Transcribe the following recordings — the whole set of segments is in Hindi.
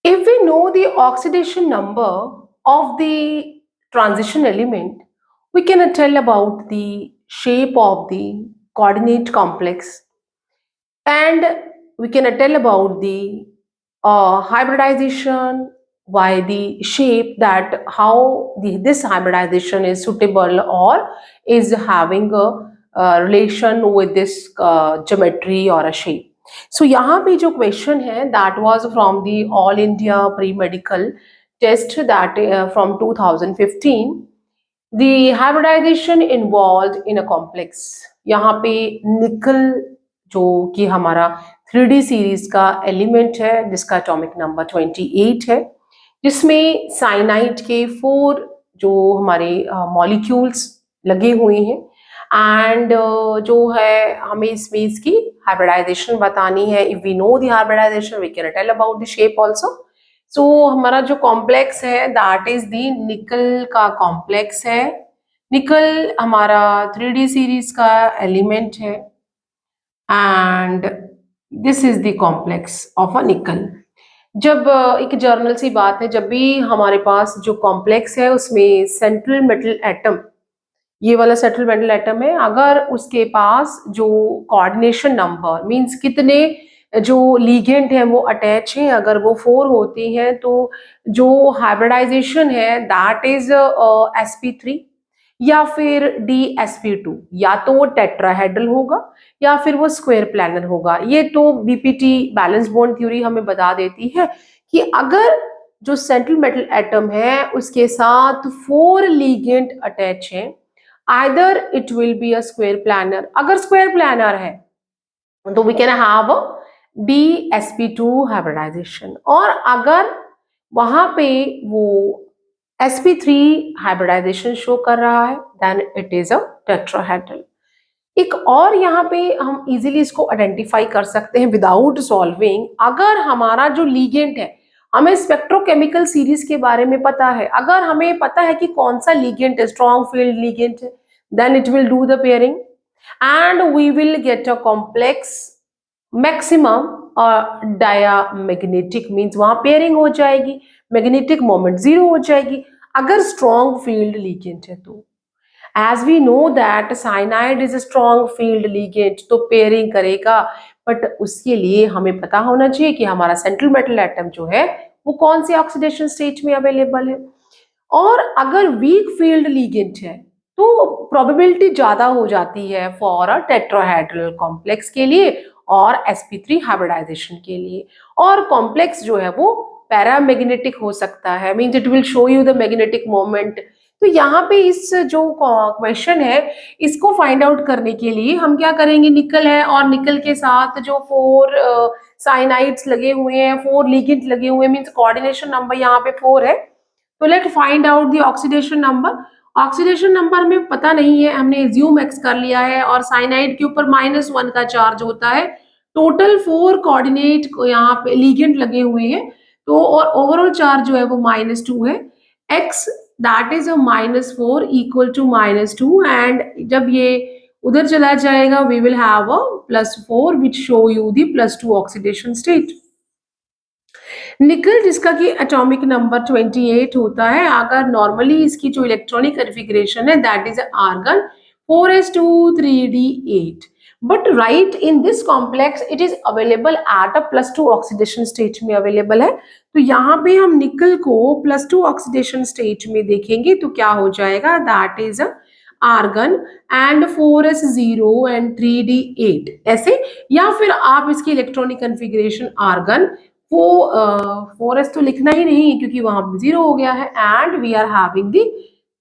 If we know the oxidation number of the transition element, we can tell about the shape of the coordinate complex, and we can tell about the hybridization by the shape, that how this hybridization is suitable or is having a relation with this geometry or a shape. So यहाँ पे जो question है that was from the All India Pre-Medical Test that from 2015. The hybridization involved in a complex. यहाँ पे निकल जो कि हमारा 3D सीरीज का एलिमेंट है जिसका एटॉमिक नंबर 28 है, जिसमें साइनाइड के 4 जो हमारे मॉलिक्यूल्स लगे हुए हैं, एंड जो है हमें इसमें इसकी हाइब्रिडाइजेशन बतानी है. If we know the hybridization we can tell about the shape also. So हमारा जो कॉम्प्लेक्स है दैट इज दी निकल का कॉम्प्लेक्स है. निकल हमारा 3D सीरीज का एलिमेंट है and this is the complex of a निकल. जब एक जर्नल सी बात है, जब भी हमारे पास जो कॉम्प्लेक्स है उसमें सेंट्रल मेटल एटम, ये वाला सेंट्रल मेटल एटम है, अगर उसके पास जो कोऑर्डिनेशन नंबर मींस कितने जो लीगेंड हैं वो अटैच हैं, अगर वो 4 होती हैं तो जो हाइब्रिडाइजेशन है दैट इज sp3 या फिर dsp2, या तो वो टेट्राहेड्रल होगा या फिर वो स्क्वायर प्लानर होगा. ये तो बीपीटी बैलेंस बॉन्ड थ्योरी हमें बता देती है कि अगर जो सेंट्रल मेटल एटम है उसके साथ 4 लीगेंड अटैच हैं, either it will be a square planar. अगर स्क्वायर प्लानर है तो we can have dsp2 hybridisation, और अगर वहां पे वो sp3 हाइब्रिडाइजेशन शो कर रहा है then it is a tetrahedral. एक और यहाँ पे हम इजीली इसको आइडेंटिफाई कर सकते हैं विदाउट सॉल्विंग. अगर हमारा जो लीगेंड है, हमें स्पेक्ट्रोकेमिकल सीरीज के बारे में पता है, अगर हमें पता है कि कौन सा लीगेंड है, स्ट्रॉन्ग फील्ड लीगेंड है, then it will do the pairing and we will get a complex maximum diamagnetic, means वहां पेयरिंग हो जाएगी, मैग्नेटिक मोमेंट 0 हो जाएगी अगर स्ट्रॉन्ग फील्ड लीगेंड है तो. As we know that cyanide is a strong field ligand, तो पेयरिंग करेगा, बट उसके लिए हमें पता होना चाहिए कि हमारा सेंट्रल मेटल एटम जो है वो कौन से ऑक्सीडेशन स्टेट में अवेलेबल है. और अगर वीक फील्ड लीगेंड है तो प्रोबेबिलिटी ज्यादा हो जाती है फॉर अ टेट्राहेड्रल कॉम्प्लेक्स के लिए और sp3 हाइब्रिडाइजेशन के लिए. और कॉम्प्लेक्स जो है वो पैरामैग्नेटिक हो सकता है, means it will show you the magnetic moment. तो यहाँ पे इस जो क्वेश्चन है इसको फाइंड आउट करने के लिए हम क्या करेंगे, निकल है और निकल के साथ जो 4 साइनाइड्स लगे हुए हैं, 4 लिगेंड लगे हुए हैं, मींस कोऑर्डिनेशन नंबर यहाँ पे 4 है. तो let find out the oxidation number. Oxidation number हमें पता नहीं है, हमने एज्यूम एक्स कर लिया है, और साइनाइड के ऊपर -1 का चार्ज होता है. टोटल 4 कोऑर्डिनेट यहाँ पे लिगेंड लगे हुए हैं, तो और ओवरऑल चार्ज जो है वो -2 है. X that is a -4 equal to -2, and जब ये उधर चला जाएगा we will have a +4 which show you the +2 oxidation state. Nickel जिसका कि एटॉमिक नंबर 28 होता है, अगर नॉर्मली इसकी जो इलेक्ट्रॉनिक कॉन्फ़िगरेशन है that is argon 4s2 3d8, but right in this complex it is available at a +2 oxidation state में अवेलेबल है. तो यहाँ पे हम निकल को +2 ऑक्सीडेशन स्टेट में देखेंगे तो क्या हो जाएगा, that is argon and 4s0 and 3d8 ऐसे, या फिर आप इसकी इलेक्ट्रॉनिक कॉन्फ़िगरेशन आर्गन वो 4s तो लिखना ही नहीं क्योंकि वहां 0 हो गया है, and we are having the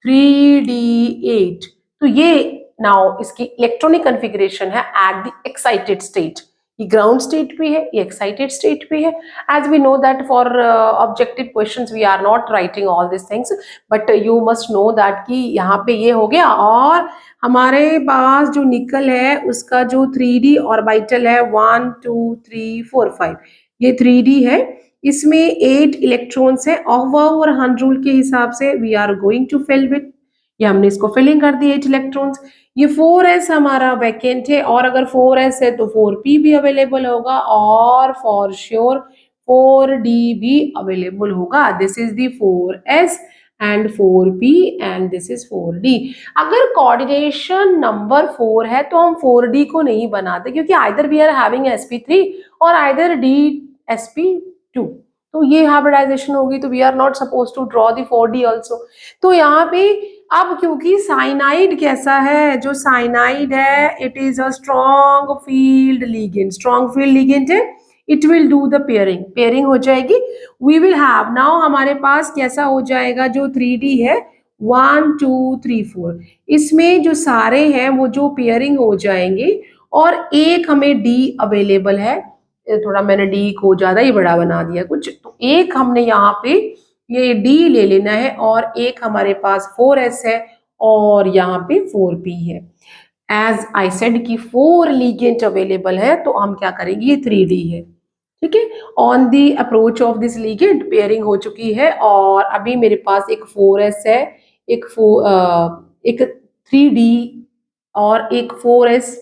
3d8. तो ये नाउ इसकी इलेक्ट्रॉनिक कॉन्फ़िगरेशन है एट द एक्साइटेड स्टेट. ये ग्राउंड स्टेट पे है, ये एक्साइटेड स्टेट पे है. As we know that for objective questions we are not writing all this things, but you must know that कि यहाँ पे ये हो गया. और हमारे पास जो निकल है उसका जो 3d ऑर्बिटल है 1 2 3 4 5, ये 3d है, इसमें 8 इलेक्ट्रॉन्स है. और हन रूल के हिसाब से we are going to fill with, ये हमने इसको फिलिंग कर दी 8 इलेक्ट्रॉन्स. ये 4s हमारा वैकेंट है, और अगर 4s है तो 4p भी अवेलेबल होगा, और फॉर श्योर 4D भी अवेलेबल होगा. This is the 4S and 4P and this is 4D. अगर कोऑर्डिनेशन नंबर 4 है तो हम 4D को नहीं बनाते, क्योंकि either we are having sp3 और आइदर dsp2. तो ये हाइब्रिडाइजेशन होगी, तो we are not suppose to draw the 4D also. तो यहाँ पे अब क्योंकि साइनाइड कैसा है, जो साइनाइड है it is a strong field ligand. Strong field ligand है, it will do the pairing. Pairing हो जाएगी. वी विल हैव नाउ हमारे पास कैसा हो जाएगा, जो 3D है 1 2 3 4, इसमें जो सारे हैं वो जो पेयरिंग हो जाएंगे, और एक हमें D अवेलेबल है. थोड़ा मैंने D को ज्यादा ही बड़ा बना दिया कुछ, तो एक हमने यहाँ पे ये D ले लेना है, और एक हमारे पास 4S है और यहाँ पे 4P है. एज आई सेड कि 4 लिगेंड अवेलेबल है, तो हम क्या करेंगे, ये 3D है. ठीक है. On the approach of this ligand pairing हो चुकी है, और अभी मेरे पास एक 4S है, एक 3D और एक 4S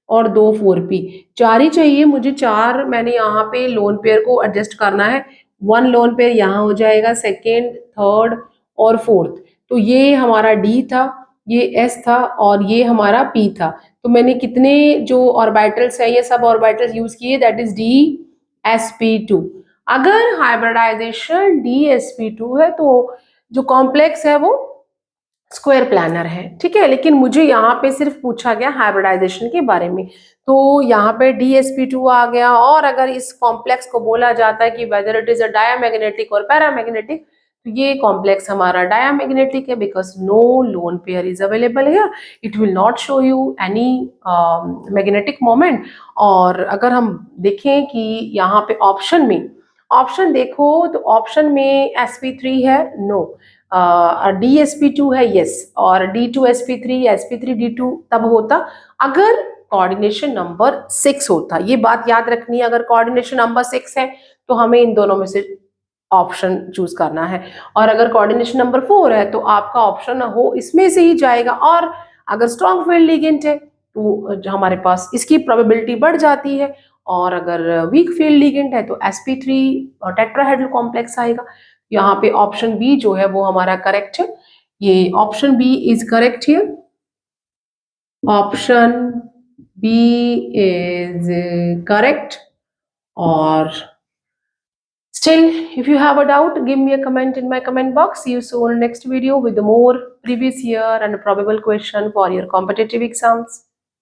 और 2 4P. 4 ही चाहिए मुझे. 4 मैंने यहाँ पे लोन पेयर को एडजस्ट करना है. 1 लोन पेयर यहाँ हो जाएगा, सेकेंड, थर्ड और फोर्थ. तो ये हमारा D था, ये S था और ये हमारा P था. तो मैंने कितने जो ऑर्बिटल्स है, ये सब ऑर्बिटल्स यूज किए, दैट इज dsp2. अगर हाइब्रिडाइजेशन dsp2 है तो जो कॉम्प्लेक्स है वो स्क्वायर प्लानर है. ठीक है. लेकिन मुझे यहाँ पे सिर्फ पूछा गया हाइब्रिडाइजेशन के बारे में, तो यहाँ पे dsp2 आ गया. और अगर इस कॉम्प्लेक्स को बोला जाता है कि whether it is a diamagnetic और पैरामैग्नेटिक, तो ये कॉम्प्लेक्स हमारा डायामैग्नेटिक है, because no lone pair is available here. It will not show you any magnetic moment. और अगर हम देखें कि यहाँ पे ऑप्शन देखो, तो ऑप्शन में sp3 है, नो. dsp2 है, यस. और d2sp3, sp3d2 तब होता अगर कोऑर्डिनेशन नंबर 6 होता. ये बात याद रखनी है. अगर कोऑर्डिनेशन नंबर 6 है तो हमें इन दोनों में से ऑप्शन चूज करना है, और अगर कोऑर्डिनेशन नंबर 4 है तो आपका ऑप्शन हो इसमें से ही जाएगा. और अगर स्ट्रॉन्ग फील्ड लिगेंड है तो हमारे पास इसकी प्रोबेबिलिटी बढ़ जाती है, और अगर वीक फील्ड लिगेंड है तो sp3 और टेट्राहेड्रल कॉम्प्लेक्स आएगा. यहाँ पे ऑप्शन बी जो है वो हमारा करेक्ट है. ये option B is correct here. Option B is correct. और still, if you have a doubt, give me a comment in my comment box. See you soon in next video with more previous year and probable question for your competitive exams.